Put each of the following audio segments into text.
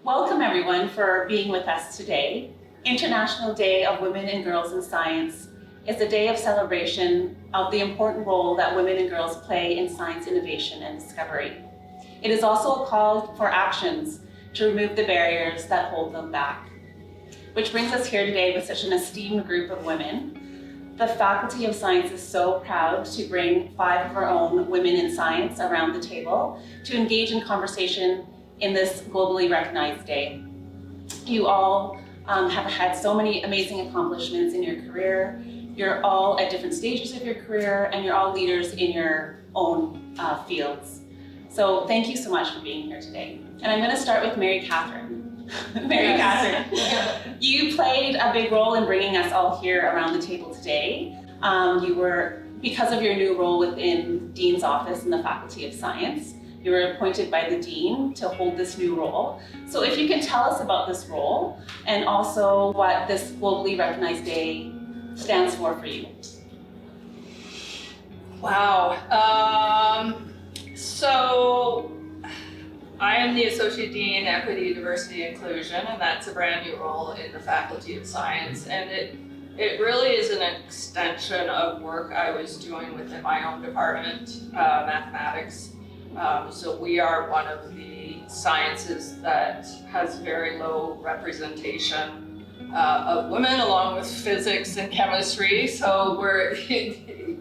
Welcome everyone for being with us today. International Day of Women and Girls in Science is a day of celebration of the important role that women and girls play in science innovation and discovery. It is also a call for actions to remove the barriers that hold them back. Which brings us here today with such an esteemed group of women. The Faculty of Science is so proud to bring 5 of our own women in science around the table to engage in conversation in this globally recognized day. You all have had so many amazing accomplishments in your career. You're all at different stages of your career, and you're all leaders in your own fields. So thank you so much for being here today. And I'm going to start with Mary Catherine. Catherine, you played a big role in bringing us all here around the table today. You were, because of your new role within Dean's office in the Faculty of Science, you were appointed by the Dean to hold this new role. So if you can tell us about this role and also what this globally recognized day stands for you. Wow. So I am the Associate Dean, Equity, Diversity, Inclusion, and that's a brand new role in the Faculty of Science. And it really is an extension of work I was doing within my own department, mathematics. So we are one of the sciences that has very low representation of women, along with physics and chemistry. So we're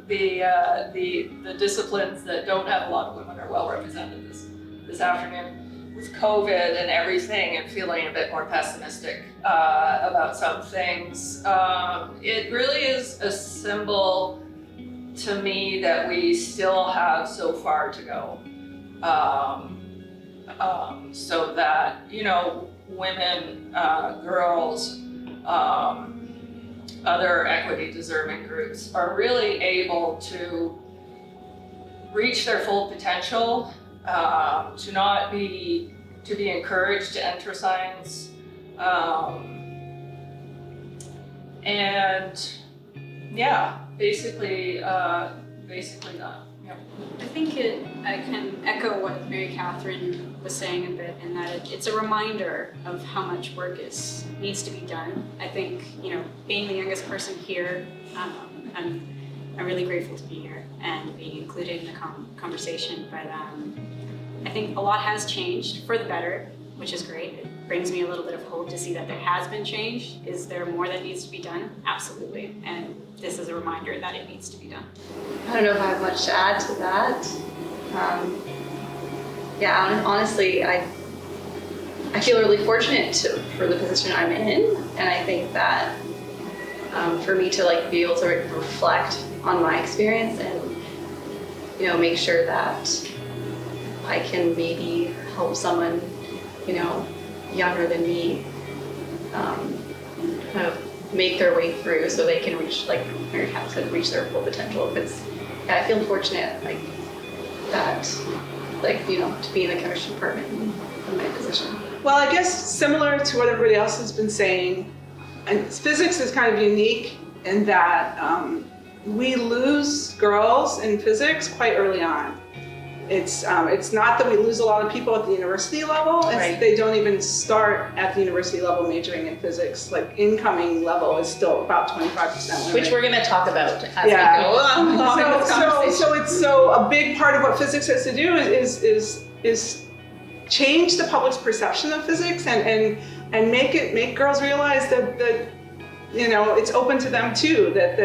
the disciplines that don't have a lot of women are well represented this afternoon. With COVID and everything, and feeling a bit more pessimistic about some things, it really is a symbol to me that we still have so far to go. So that, you know, women, girls, other equity deserving groups are really able to reach their full potential, to be encouraged to enter science, and yeah, basically that. Yeah. I think I can echo what Mary Catherine was saying a bit, in that it's a reminder of how much work needs to be done. I think, you know, being the youngest person here, I'm really grateful to be here and being included in the conversation. But I think a lot has changed for the better, which is great. It brings me a little bit of hope to see that there has been change. Is there more that needs to be done? Absolutely. And this is a reminder that it needs to be done. I don't know if I have much to add to that. Honestly, I feel really fortunate for the position I'm in, and I think that for me to be able to reflect on my experience and, you know, make sure that I can maybe help someone, you know, younger than me, kind of make their way through so they can reach, like Mary Kat said, reach their full potential. I feel fortunate to be in the chemistry department in my position. Well, I guess similar to what everybody else has been saying, and physics is kind of unique in that we lose girls in physics quite early on. It's not that we lose a lot of people at the university level. Right. They don't even start at the university level majoring in physics. Like, incoming level is still about 25% women. Which we're going to talk about as we go along in this conversation. So a big part of what physics has to do is change the public's perception of physics and make girls realize that you know, it's open to them too, that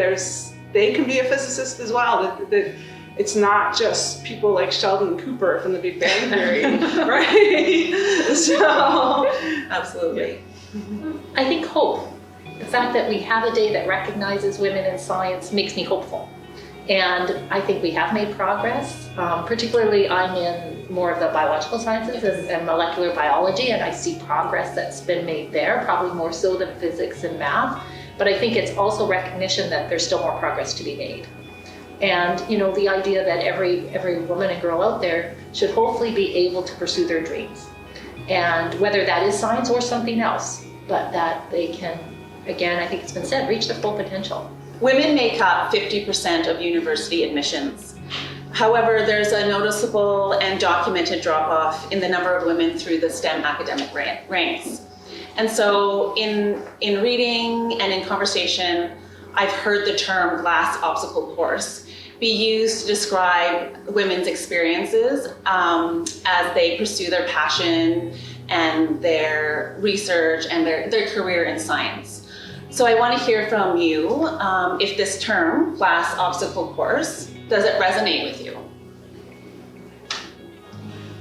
they can be a physicist as well, that it's not just people like Sheldon Cooper from the Big Bang Theory, right? So, absolutely. I think hope, the fact that we have a day that recognizes women in science makes me hopeful. And I think we have made progress. Particularly, I'm in more of the biological sciences and molecular biology, and I see progress that's been made there, probably more so than physics and math. But I think it's also recognition that there's still more progress to be made. And, you know, the idea that every woman and girl out there should hopefully be able to pursue their dreams. And whether that is science or something else, but that they can, again, I think it's been said, reach their full potential. Women make up 50% of university admissions. However, there's a noticeable and documented drop-off in the number of women through the STEM academic ranks. And so in reading and in conversation, I've heard the term glass obstacle course be used to describe women's experiences as they pursue their passion and their research and their career in science. So I want to hear from you if this term, glass obstacle course, does it resonate with you?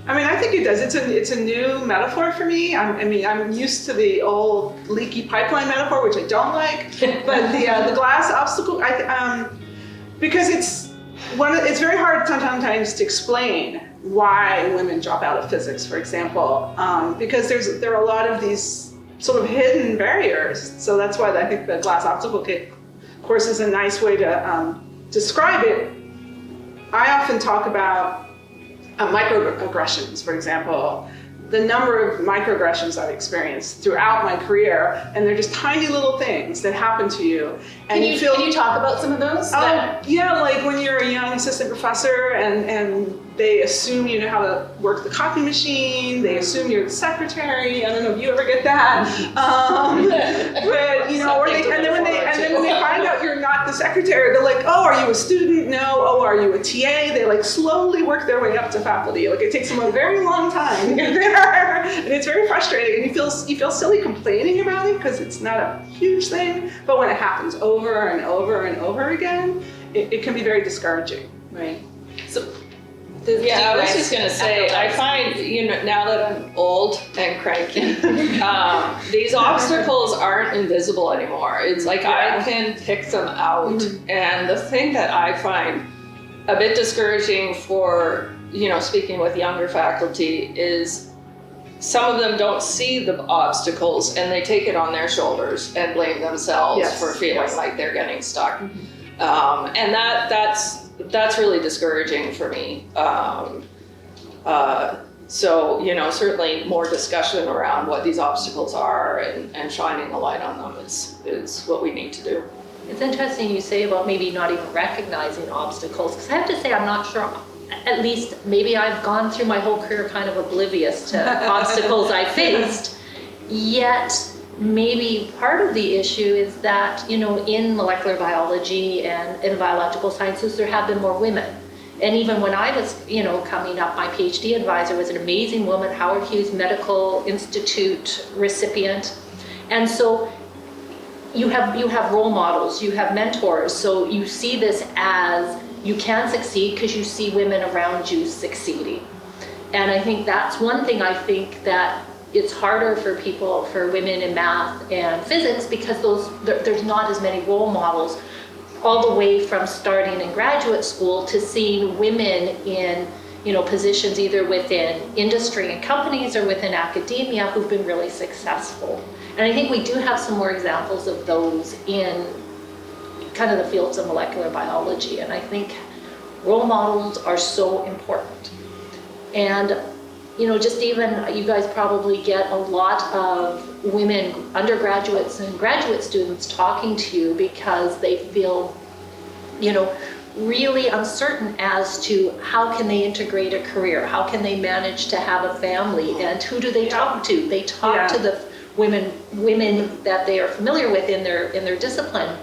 I mean, I think it does. It's a new metaphor for me. I'm used to the old leaky pipeline metaphor, which I don't like. But the glass obstacle, because it's very hard sometimes to explain why women drop out of physics, for example, because there are a lot of these sort of hidden barriers. So that's why I think the glass obstacle course is a nice way to describe it. I often talk about microaggressions, for example. The number of microaggressions I've experienced throughout my career, and they're just tiny little things that happen to you. And Can you talk about some of those? Yeah, like when you're a young assistant professor and they assume you know how to work the copy machine, they assume you're the secretary. I don't know if you ever get that. But you know, and then when they find out you're not the secretary, they're like, oh, are you a student? No. Oh, are you a TA? They like slowly work their way up to faculty. Like it takes them a very long time to get there. And it's very frustrating, and you feel silly complaining about it because it's not a huge thing, but when it happens over and over and over again, it can be very discouraging. Right. So, I was just gonna say, I find, now that I'm old and cranky, these obstacles aren't invisible anymore. It's like I can pick them out. And the thing that I find a bit discouraging for, speaking with younger faculty is some of them don't see the obstacles and they take it on their shoulders and blame themselves for feeling like they're getting stuck. And that's really discouraging for me. So, certainly more discussion around what these obstacles are and shining a light on them is what we need to do. It's interesting you say about maybe not even recognizing obstacles, because I have to say I'm not sure, at least maybe I've gone through my whole career kind of oblivious to obstacles I faced, yet maybe part of the issue is that, in molecular biology and in biological sciences, there have been more women. And even when I was, coming up, my PhD advisor was an amazing woman, Howard Hughes Medical Institute recipient. And so you have role models, you have mentors, so you see this as you can succeed because you see women around you succeeding. And I think that's one thing I think that it's harder for women in math and physics because there's not as many role models all the way from starting in graduate school to seeing women in positions either within industry and companies or within academia who've been really successful. And I think we do have some more examples of those in kind of the fields of molecular biology. And I think role models are so important. And, just even you guys probably get a lot of women, undergraduates and graduate students talking to you because they feel, really uncertain as to how can they integrate a career, how can they manage to have a family, and who do they talk to? They talk to the women that they are familiar with in their discipline.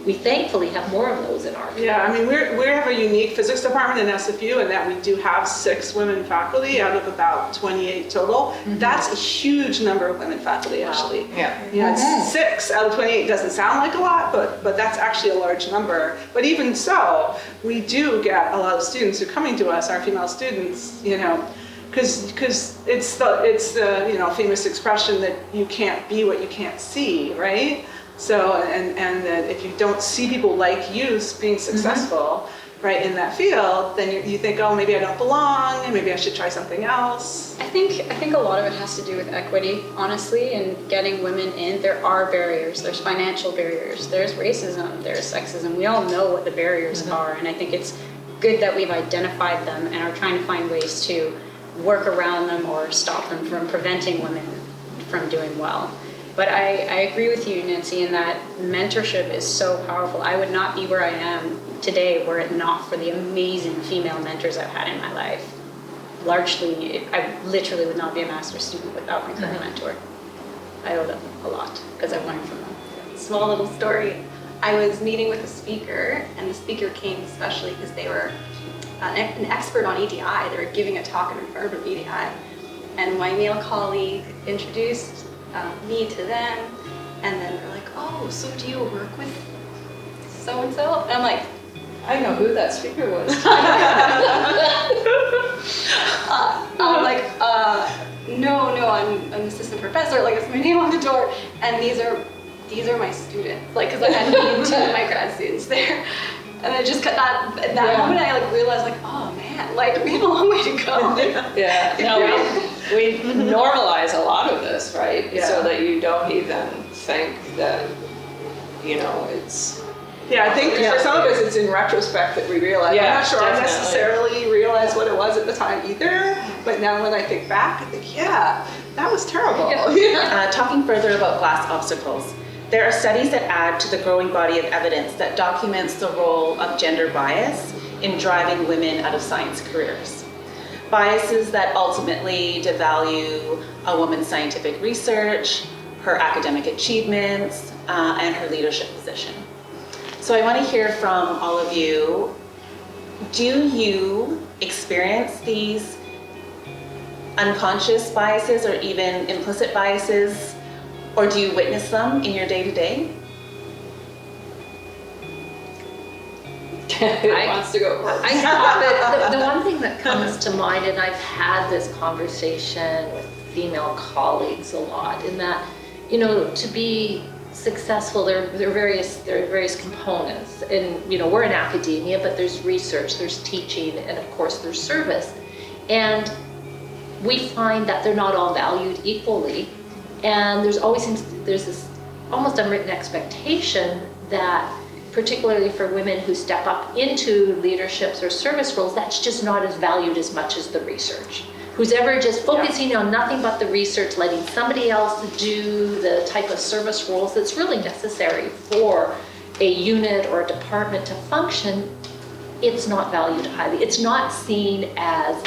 We thankfully have more of those in our field. Yeah, I mean, we have a unique physics department in SFU, and that we do have 6 women faculty out of about 28 total. Mm-hmm. That's a huge number of women faculty, actually. Yeah. It's 6 out of 28. Doesn't sound like a lot, but that's actually a large number. But even so, we do get a lot of students who are coming to us, our female students, because it's the famous expression that you can't be what you can't see, right? So, and that if you don't see people like you being successful, right, in that field, then you think, oh, maybe I don't belong, and maybe I should try something else. I think a lot of it has to do with equity, honestly, and getting women in. There are barriers. There's financial barriers. There's racism. There's sexism. We all know what the barriers are, and I think it's good that we've identified them and are trying to find ways to work around them or stop them from preventing women from doing well. But I agree with you, Nancy, in that mentorship is so powerful. I would not be where I am today were it not for the amazing female mentors I've had in my life. Largely, I literally would not be a master's student without my current mentor. I owe them a lot because I've learned from them. Small little story. I was meeting with a speaker, and the speaker came especially because they were an expert on EDI. They were giving a talk in front of EDI. And my male colleague introduced me to them, and then they're like, oh, so do you work with so-and-so? And I'm like, I know who that speaker was. I'm like, no, I'm an assistant professor, like it's my name on the door. And these are my students, like, cause I had meeting two of my grad students there. And I just got that moment I like realized like, oh man, like we have a long way to go. Yeah, no, we normalize a lot of this, right? Yeah. So that you don't even think that, it's. Yeah, I think for some of us it's in retrospect that we realize. Yeah, I'm not sure definitely. I necessarily realized what it was at the time either, but now when I think back, I think, yeah, that was terrible. Talking further about glass obstacles, there are studies that add to the growing body of evidence that documents the role of gender bias in driving women out of science careers. Biases that ultimately devalue a woman's scientific research, her academic achievements, and her leadership position. So I want to hear from all of you. Do you experience these unconscious biases or even implicit biases, or do you witness them in your day-to-day? Who wants to go first? The one thing that comes to mind, and I've had this conversation with female colleagues a lot, in that, to be successful, there are various components, and we're in academia, but there's research, there's teaching, and of course there's service, and we find that they're not all valued equally, and there's this almost unwritten expectation that, particularly for women who step up into leaderships or service roles, that's just not as valued as much as the research. Who's ever just focusing on nothing but the research, letting somebody else do the type of service roles that's really necessary for a unit or a department to function, it's not valued highly. It's not seen as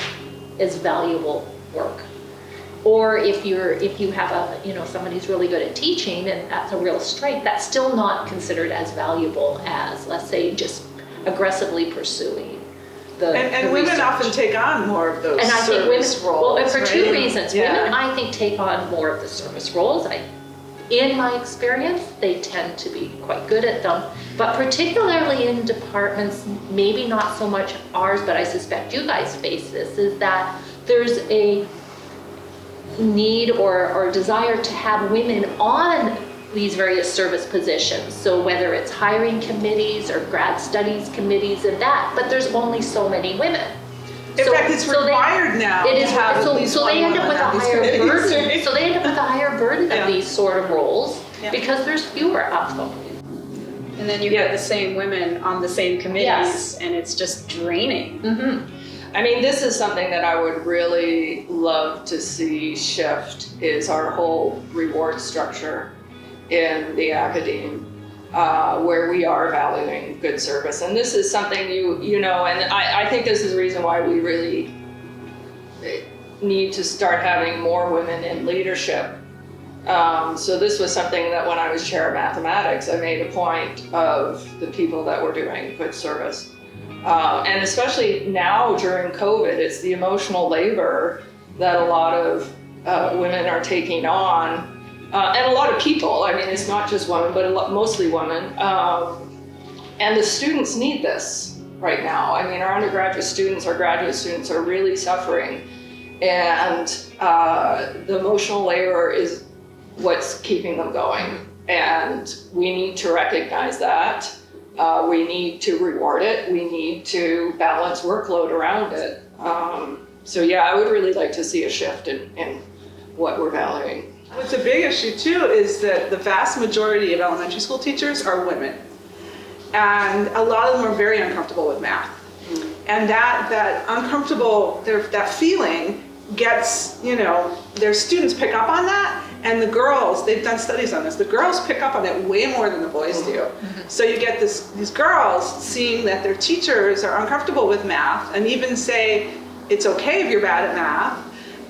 valuable work. Or if you have somebody who's really good at teaching and that's a real strength, that's still not considered as valuable as, let's say, just aggressively pursuing And the women research. often take on more of those And I think women, service roles, and for two right? reasons. Yeah. Women, I think, take on more of the service roles. In my experience, they tend to be quite good at them. But particularly in departments, maybe not so much ours, but I suspect you guys face this, is that there's a need or desire to have women on these various service positions. So whether it's hiring committees or grad studies committees and that, but there's only so many women. In fact, it's required now It to is, have so at least they one end up woman with a on these higher committees. burden. So they end up with a higher burden Yeah. of these sort of roles Yeah. because there's fewer of them. And then you get the same women on the same committees, Yes. and it's just draining. Mm-hmm. I mean, this is something that I would really love to see shift, is our whole reward structure in the academe, where we are valuing good service. And this is something and I think this is the reason why we really need to start having more women in leadership. So this was something that when I was chair of mathematics, I made a point of the people that were doing good service. And especially now during COVID, it's the emotional labor that a lot of women are taking on, and a lot of people. I mean, it's not just women, but mostly women. And the students need this right now. I mean, our undergraduate students, our graduate students are really suffering, and the emotional labor is what's keeping them going. And we need to recognize that. We need to reward it. We need to balance workload around it. So yeah, I would really like to see a shift in what we're valuing. What's a big issue too is that the vast majority of elementary school teachers are women. And a lot of them are very uncomfortable with math. And that uncomfortable, that feeling gets, their students pick up on that, And the girls, they've done studies on this, the girls pick up on it way more than the boys do. So you get these girls seeing that their teachers are uncomfortable with math and even say, it's okay if you're bad at math.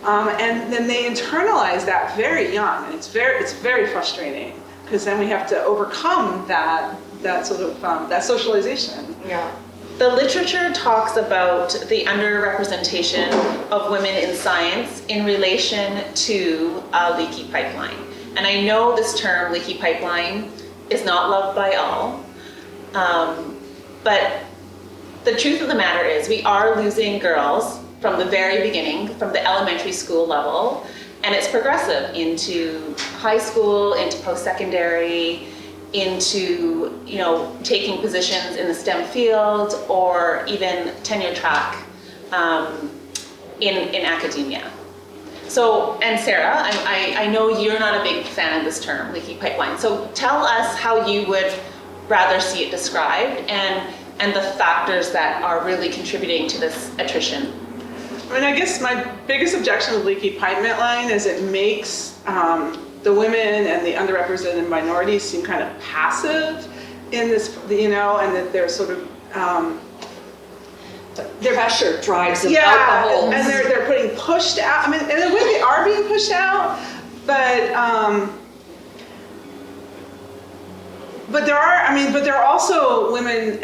And then they internalize that very young, and it's very frustrating, because then we have to overcome that sort of that socialization. Yeah. The literature talks about the underrepresentation of women in science in relation to a leaky pipeline. And I know this term, leaky pipeline, is not loved by all. But the truth of the matter is we are losing girls from the very beginning, from the elementary school level, and it's progressive into high school, into post-secondary, into, you know, taking positions in the STEM field or even tenure track in academia. So, and Sarah, I know you're not a big fan of this term, leaky pipeline. So tell us how you would rather see it described and the factors that are really contributing to this attrition. I mean, I guess my biggest objection to leaky pipeline is it makes the women and the underrepresented minorities seem kind of passive in this, you know, and that they're sort of their pressure drives them out the holes. And they're putting pushed out. I mean, in a way they are being pushed out, but there are also women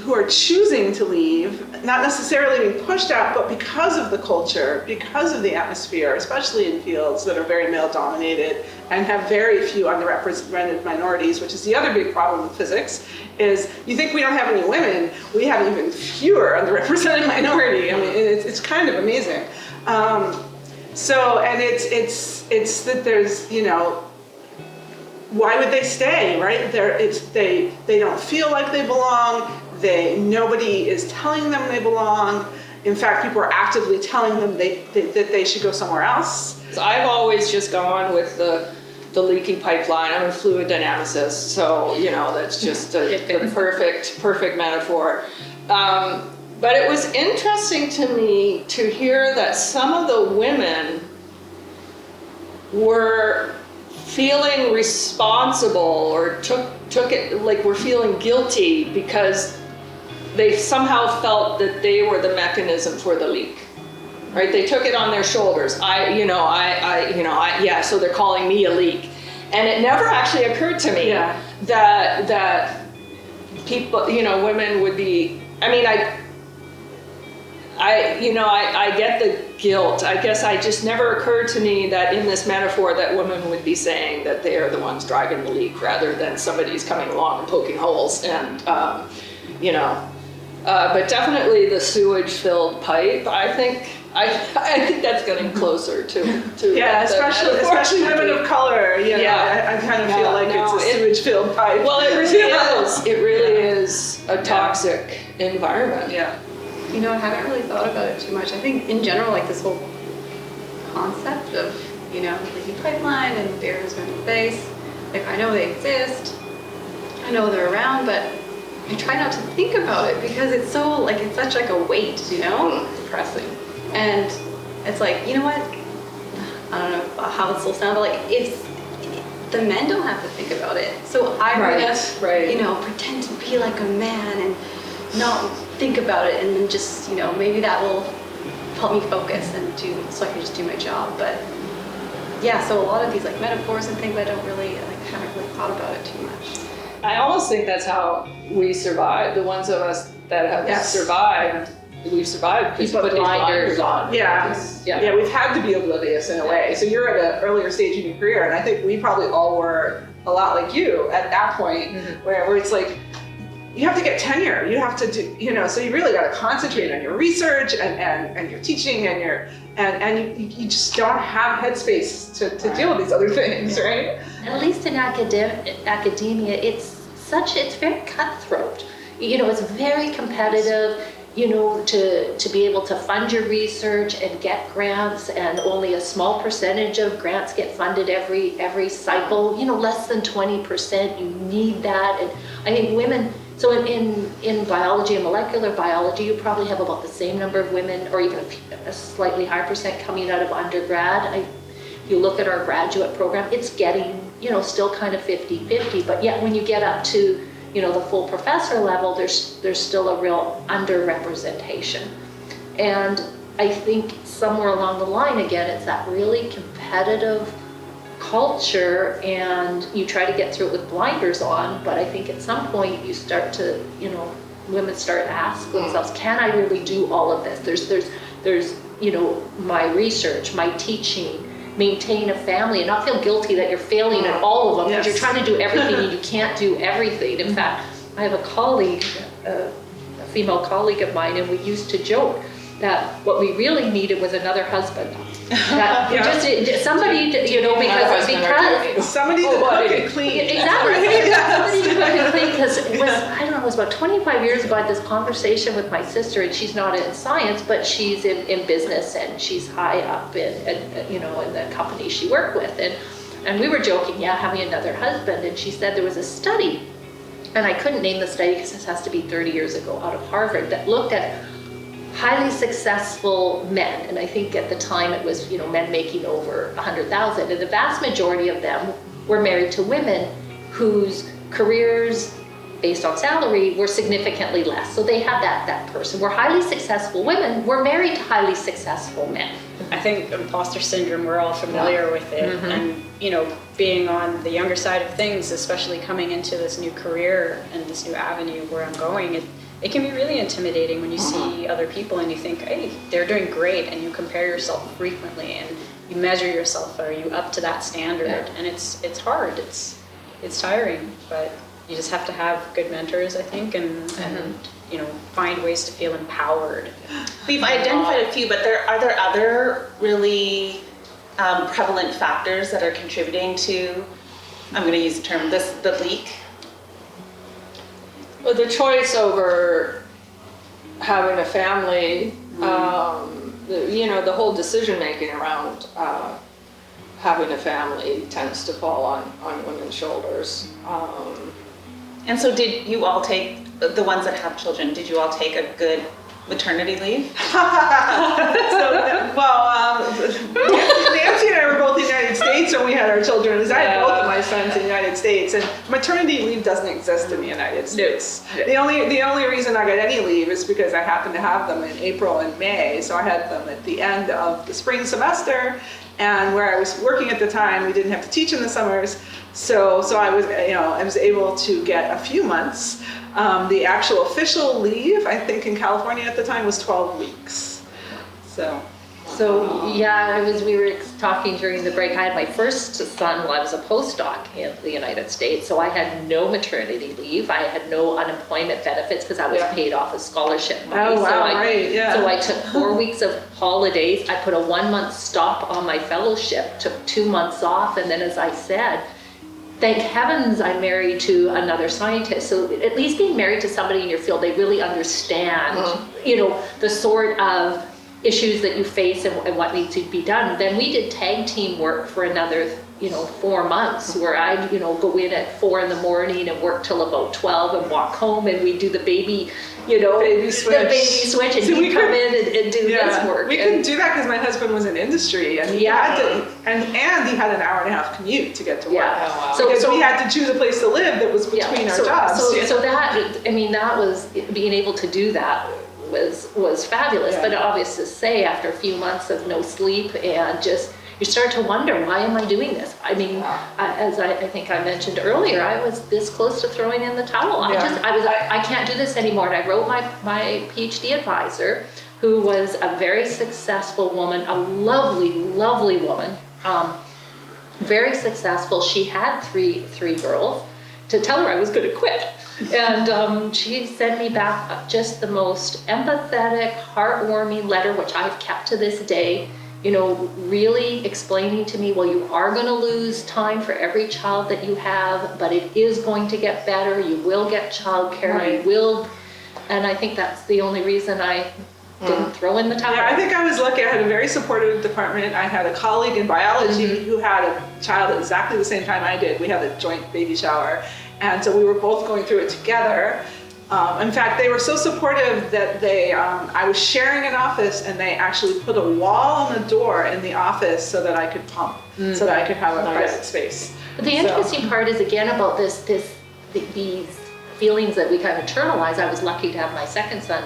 who are choosing to leave, not necessarily being pushed out, but because of the culture, because of the atmosphere, especially in fields that are very male-dominated and have very few underrepresented minorities, which is the other big problem with physics, is you think we don't have any women, we have even fewer underrepresented minority. I mean, it's kind of amazing. So, and it's that there's, you know, why would they stay, right? They don't feel like they belong. Nobody is telling them they belong. In fact, people are actively telling them that they should go somewhere else. So I've always just gone with the leaky pipeline. I'm a fluid dynamicist, so you know that's just the perfect metaphor. But it was interesting to me to hear that some of the women were feeling responsible or took it, like were feeling guilty because they somehow felt that they were the mechanism for the leak, right? They took it on their shoulders. So they're calling me a leak. And it never actually occurred to me that people, you know, women would be, I mean, I get the guilt. I guess I just never occurred to me that in this metaphor that women would be saying that they are the ones driving the leak rather than somebody's coming along and poking holes. And, but definitely the sewage-filled pipe, I think that's getting closer to yeah, especially women of color. You know, I kind of feel like it's a sewage-filled pipe. Well, it really is. It really is a toxic environment. Yeah. You know, I haven't really thought about it too much. I think in general, like this whole concept of, you know, leaky pipeline and barriers in the face, like I know they exist, I know they're around, but I try not to think about it because it's so, like, it's such like a weight, you know? Depressing. And it's like, you know what? I don't know how this will sound, but like if the men don't have to think about it, so I would, you know, pretend to be like a man and not think about it, and then just, you know, maybe that will help me focus and so I can just do my job. But yeah, so a lot of these like metaphors and things I haven't really thought about it too much. I almost think that's how we survive. The ones of us that have survived, we've survived because we put these blinders on. Yeah, we've had to be oblivious in a way. So you're at an earlier stage in your career, and I think we probably all were a lot like you at that point, where it's like, you have to get tenure. You have to do, you know, so you really got to concentrate on your research and your teaching and you just don't have headspace to deal with these other things, right? At least in academia, it's very cutthroat. You know, it's very competitive. You know, to be able to fund your research and get grants, and only a small percentage of grants get funded every cycle. You know, less than 20%. You need that, and I think women. So in biology and molecular biology, you probably have about the same number of women, or even a slightly higher percent coming out of undergrad. You look at our graduate program, it's getting, still kind of 50-50, but yet when you get up to, the full professor level, there's still a real underrepresentation. And I think somewhere along the line, again, it's that really competitive culture, and you try to get through it with blinders on, but I think at some point you start to, women start to ask themselves, can I really do all of this? There's my research, my teaching, maintain a family, and not feel guilty that you're failing at all of them, because you're trying to do everything and you can't do everything. In fact, I have a colleague, a female colleague of mine, and we used to joke that what we really needed was another husband. That just somebody, because somebody to cook and clean. Exactly. Somebody to cook and clean, because it was about 25 years ago I had this conversation with my sister, and she's not in science, but she's in business, and she's high up in the company she worked with, and we were joking, having another husband, and she said there was a study, and I couldn't name the study because this has to be 30 years ago, out of Harvard, that looked at highly successful men, and I think at the time it was men making over 100,000, and the vast majority of them were married to women whose careers based on salary were significantly less. So they had that person. Were highly successful women were married to highly successful men. I think imposter syndrome, we're all familiar with it. And, being on the younger side of things, especially coming into this new career and this new avenue where I'm going, it can be really intimidating when you see other people and you think, hey, they're doing great, and you compare yourself frequently and you measure yourself, are you up to that standard? And it's hard, it's tiring, but you just have to have good mentors, I think, and find ways to feel empowered. We've identified a few, but are there other really prevalent factors that are contributing to, I'm going to use the term, the leak? Well, the choice over having a family, the whole decision making around having a family tends to fall on women's shoulders. And so did you all take, the ones that have children, did you all take a good maternity leave? Nancy and I were both in the United States when we had our children. I had both of my sons in the United States, and maternity leave doesn't exist in the United States. The only reason I got any leave is because I happened to have them in April and May, so I had them at the end of the spring semester, and where I was working at the time, we didn't have to teach in the summers, so I was able to get a few months. The actual official leave, I think in California at the time, was 12 weeks. We were talking during the break. I had my first son while I was a postdoc in the United States, so I had no maternity leave. I had no unemployment benefits because I was paid off of scholarship money. Oh, wow, So I took 4 weeks of holidays. I put a 1 month stop on my fellowship, took 2 months off, and then, as I said, thank heavens I'm married to another scientist. So at least being married to somebody in your field, they really understand, the sort of issues that you face and what needs to be done. Then we did tag team work for another, 4 months, where I'd, go in at 4 in the morning and work till about 12 and walk home, and we'd do the baby, baby switch, and he'd come in and do this work. We couldn't do that because my husband was in industry, and he had to, and he had an hour and a half commute to get to work. Because we had to choose a place to live that was between our jobs. So that was, being able to do that was fabulous, but obvious to say, after a few months of no sleep, and just you start to wonder, why am I doing this? As I think I mentioned earlier, I was this close to throwing in the towel. I can't do this anymore. And I wrote my PhD advisor, who was a very successful woman, a lovely woman, very successful. She had three girls, to tell her I was going to quit. And she sent me back just the most empathetic, heartwarming letter, which I've kept to this day, really explaining to me, well, you are going to lose time for every child that you have, but it is going to get better. You will get childcare. You will. And I think that's the only reason I didn't throw in the towel. Yeah, I think I was lucky. I had a very supportive department. I had a colleague in biology who had a child at exactly the same time I did. We had a joint baby shower. And so we were both going through it together. In fact, they were so supportive that I was sharing an office and they actually put a wall on the door in the office so that I could pump, so that I could have a private space. But the interesting part is again about these feelings that we kind of internalize. I was lucky to have my second son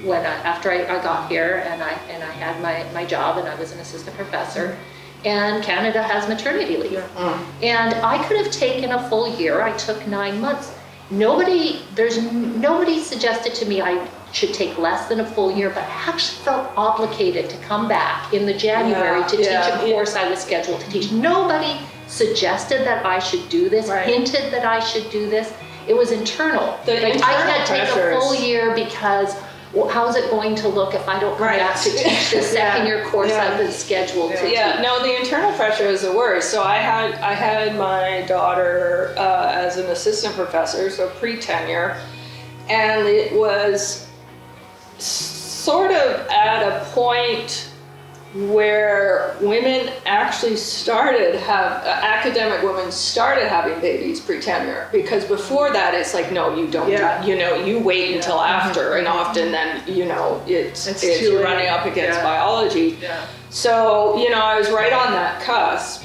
after I got here, and I had my job, and I was an assistant professor. And Canada has maternity leave, and I could have taken a full year. I took 9 months. Nobody suggested to me I should take less than a full year, but I actually felt obligated to come back in the January to teach a course I was scheduled to teach. Nobody suggested that I should do this, hinted that I should do this. It was internal. I can't take a full year because how's it going to look if I don't come back to teach this second year course I've been scheduled to teach? Yeah, no, the internal pressure is the worst. So I had my daughter as an assistant professor, so pre-tenure, and it was sort of at a point where women actually academic women started having babies pre-tenure, because before that it's like, no, you don't, you wait until after, and often then, it's you're running up against biology. Yeah. So, I was right on that cusp.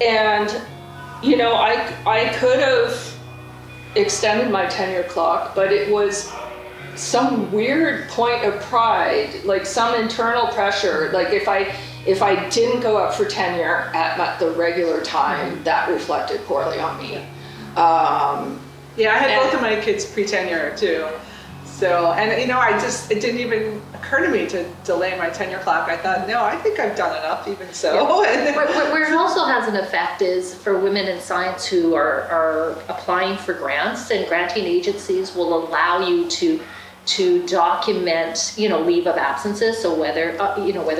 And, I could have extended my tenure clock, but it was some weird point of pride, like some internal pressure. Like if I didn't go up for tenure at the regular time, that reflected poorly on me. I had both of my kids pre-tenure too. So, and it didn't even occur to me to delay my tenure clock. I thought, no, I think I've done enough even so. Where it also has an effect is for women in science who are applying for grants, and granting agencies will allow you to document, leave of absences. So whether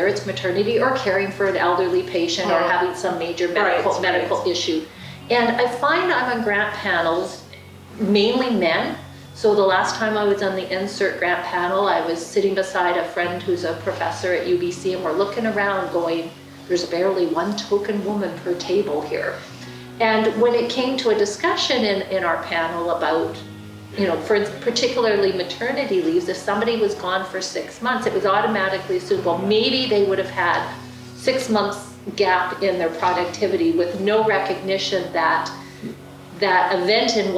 it's maternity or caring for an elderly patient or having some major medical issue. And I find I'm on grant panels, mainly men. So the last time I was on the insert grant panel, I was sitting beside a friend who's a professor at UBC, and we're looking around going, there's barely one token woman per table here. And when it came to a discussion in our panel about for particularly maternity leaves, if somebody was gone for 6 months, it was automatically assumed, well, maybe they would have had 6 months gap in their productivity with no recognition that event in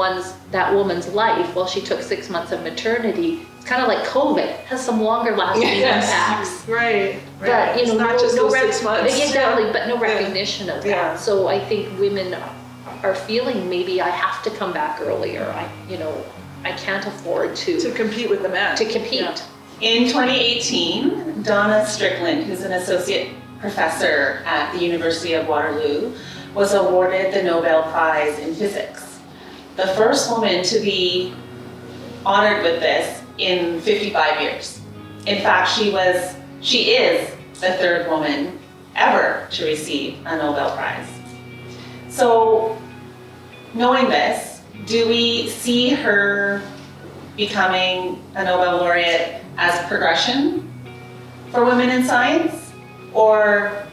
that woman's life, while she took 6 months of maternity, it's kind of like COVID, has some longer lasting impacts. Right. But it's not just those 6 months. Exactly, but no recognition of that. Yeah. So I think women are feeling maybe I have to come back earlier. I can't afford to compete with the men. To compete. Yeah. In 2018, Donna Strickland, who's an associate professor at the University of Waterloo, was awarded the Nobel Prize in Physics. The first woman to be honored with this in 55 years. In fact, she is the third woman ever to receive a Nobel Prize. So, knowing this, do we see her becoming a Nobel laureate as progression for women in science? Or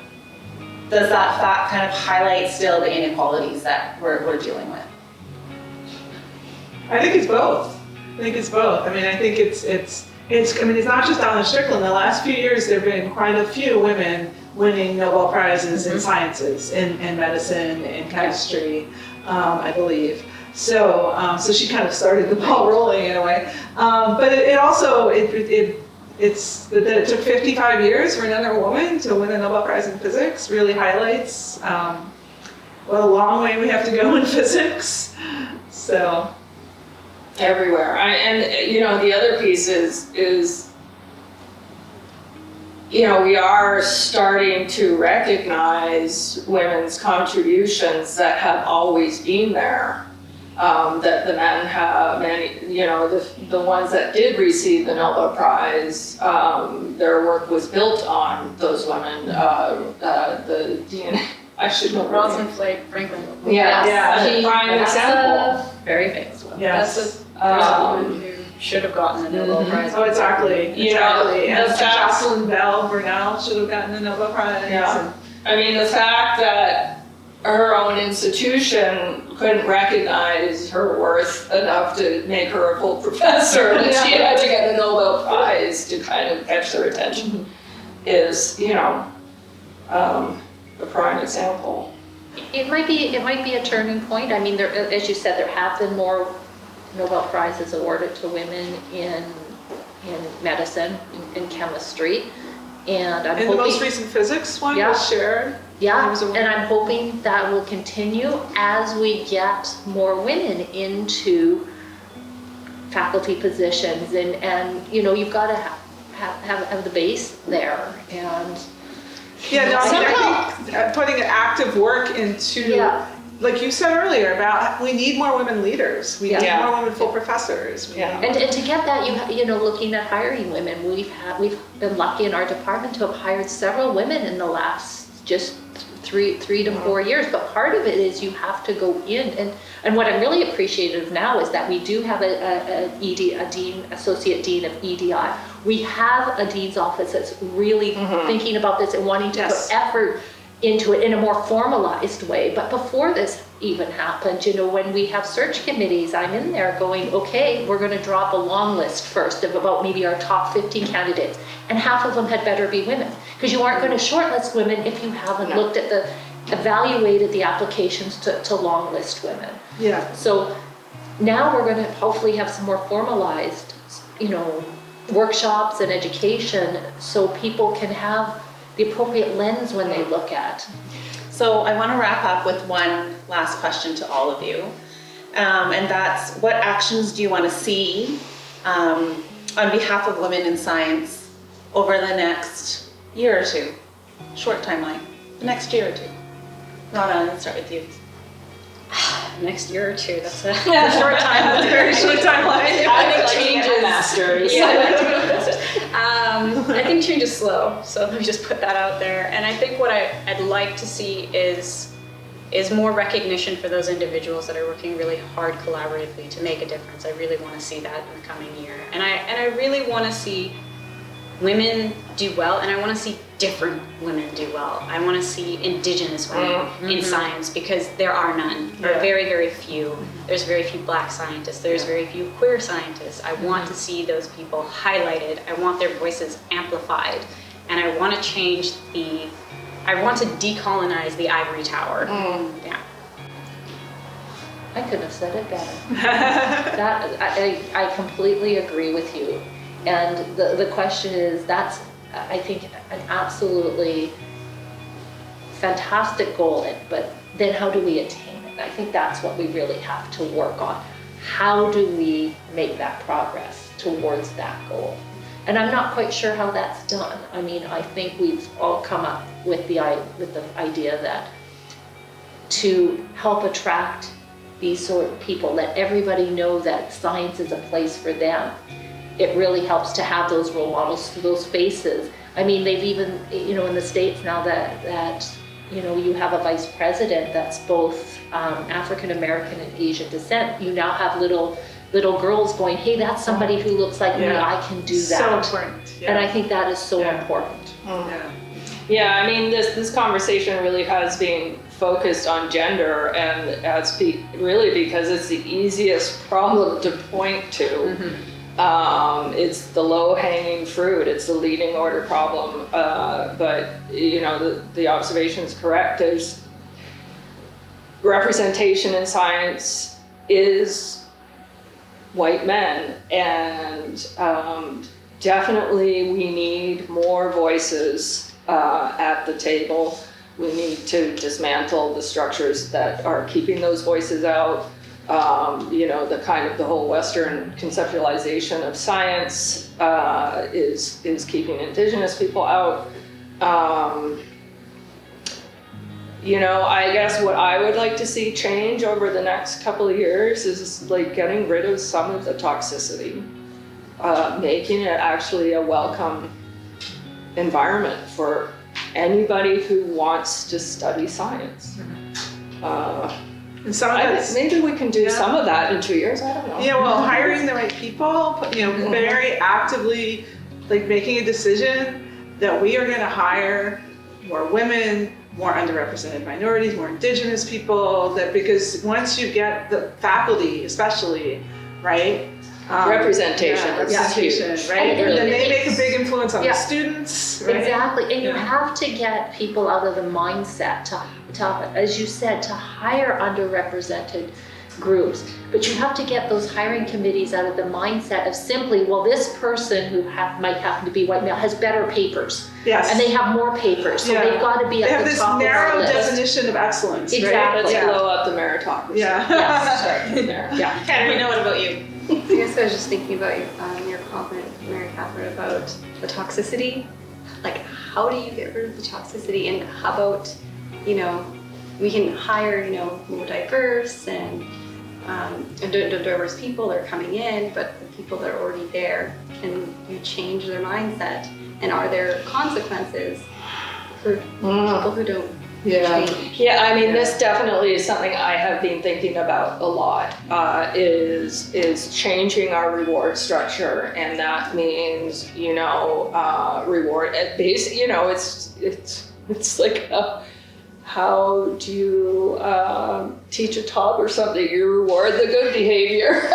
does that fact kind of highlight still the inequalities that we're dealing with? I think it's both. I think it's not just Donna Strickland. The last few years there have been quite a few women winning Nobel Prizes in sciences, in medicine, in chemistry, I believe. So she kind of started the ball rolling in a way. But it also it's that it took 55 years for another woman to win a Nobel Prize in physics really highlights what a long way we have to go in physics. So everywhere. The other piece is we are starting to recognize women's contributions that have always been there. That the men have, the ones that did receive the Nobel Prize, their work was built on those women. The DNA, I should know. Rosalind Franklin. Yeah, prime example. Very famous one. yes. That's a woman who should have gotten the Nobel Prize. Oh, exactly. And the fact, Jocelyn Bell Burnell should have gotten the Nobel Prize. Yeah. I mean, the fact that her own institution couldn't recognize her worth enough to make her a full professor, and she had to get a Nobel Prize to kind of catch their attention, is, you know, a prime example. It might be a turning point. I mean, there, as you said, there have been more Nobel Prizes awarded to women in medicine, in chemistry, and I'm In hoping the most recent physics one Yeah. was shared. Yeah, It was a- and I'm hoping that will continue as we get more women into faculty positions, and you know, you've got to have the base there, and Yeah, no, I mean, Somehow- I think putting an active work into, Yeah. like you said earlier, about we need more women leaders. We need Yeah. more women full professors. We Yeah. need- And to get that, you know, looking at hiring women, we've been lucky in our department to have hired several women in the last just three to 4 years. But part of it is you have to go in, and what I'm really appreciative now is that we do have a dean, associate dean of EDI. We have a dean's office that's really thinking about this and wanting to Yes. put effort into it in a more formalized way. But before this even happened, you know, when we have search committees, I'm in there going, okay, we're going to drop a long list first of about maybe our top 15 candidates, and half of them had better be women, because you aren't going to shortlist women if you haven't looked at evaluated the applications to long list women. Yeah. So now we're going to hopefully have some more formalized, you know, workshops and education, so people can have the appropriate lens when they look at. So I want to wrap up with one last question to all of you. And that's, what actions do you want to see on behalf of women in science over the next year or two? Short timeline, the next year or two. Rana, let's start with you. Next year or two, that's a short time. That's a very short timeline. I think changes. Masters. I think change is slow, so let me just put that out there. And I think what I'd like to see is more recognition for those individuals that are working really hard collaboratively to make a difference. I really want to see that in the coming year. And I really want to see women do well, and I want to see different women do well. I want to see Indigenous women in science, because there are none. There are very, very few. There's very few Black scientists. There's very few queer scientists. I want to see those people highlighted. I want their voices amplified. And I want to I want to decolonize the ivory tower. Yeah. I couldn't have said it better. That I completely agree with you. And the question is, that's, I think, an absolutely fantastic goal, but then how do we attain it? I think that's what we really have to work on. How do we make that progress towards that goal? And I'm not quite sure how that's done. I mean, I think we've all come up with the idea that to help attract these sort of people, let everybody know that science is a place for them, it really helps to have those role models, those faces. I mean, they've even, you know, in the States now that you know, you have a vice president that's both African American and Asian descent. You now have little girls going, hey, that's somebody who looks like me, I can do that. So important. Yeah. And I think that is so important. Yeah. Yeah, I mean, this conversation really has been focused on gender, and that's really because it's the easiest problem to point to. It's the low-hanging fruit. It's the leading order problem. But you know, the observation is correct. There's representation in science is white men, and definitely we need more voices at the table. We need to dismantle the structures that are keeping those voices out. You know, the whole Western conceptualization of science is keeping Indigenous people out. You know, I guess what I would like to see change over the next couple of years is like getting rid of some of the toxicity, making it actually a welcome environment for anybody who wants to study science. And some of that's, Maybe we can do some of that in 2 years, I don't know. yeah, well, hiring the right people, you know, very actively, like making a decision that we are going to hire more women, more underrepresented minorities, more indigenous people, that because once you get the faculty especially, right? Representation Yeah, is representation, huge. right? And And then they make a it's- big influence on Yeah. the students, right? Exactly, and you Yeah. have to get people out of the mindset to, as you said, to hire underrepresented groups. But you have to get those hiring committees out of the mindset of simply, well, this person who might happen to be white male has better papers, Yes. and they have more papers, so Yeah. they've got to be They at have the this top of narrow our list. definition of excellence, right? Exactly. Let's Yeah. blow up the meritocracy. Yeah. Start from there. Henry, what about you? I guess I was just thinking about your comment, Mary Catherine, about the toxicity. Like, how do you get rid of the toxicity? And how about, we can hire, more diverse and diverse people that are coming in, but the people that are already there, can you change their mindset? And are there consequences for people who don't Yeah. change? Yeah, I mean, this definitely is something I have been thinking about a lot, is changing our reward structure. And that means, reward at base, it's like, how do you teach a toddler something? You reward the good behavior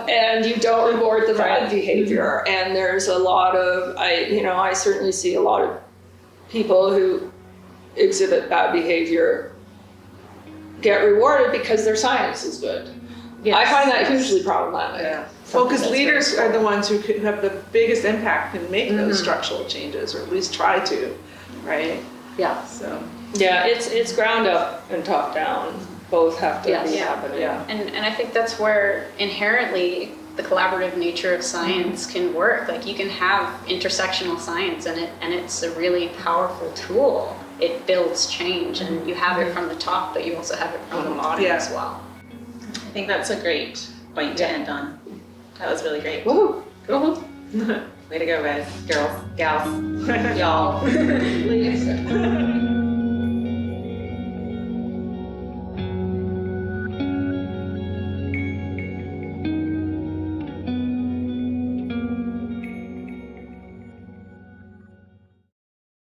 and you don't reward the bad behavior. And there's a lot of, I certainly see a lot of people who exhibit bad behavior get rewarded because their science is good. Yes. I find that hugely problematic. Yeah. Well, because leaders are the ones who have the biggest impact and make those structural changes, or at least try to, right? Yeah. So. Yeah, it's ground up and top down. Both have to Yes. be Yeah. happening. Yeah. And I think that's where inherently the collaborative nature of science can work. Like, you can have intersectional science and it's a really powerful tool. It builds change, and you have it from the top, but you also have it from the bottom Yeah. as well. I think that's a great point to end on. That was really great. Woohoo! Way to go, guys, girls, gals, y'all.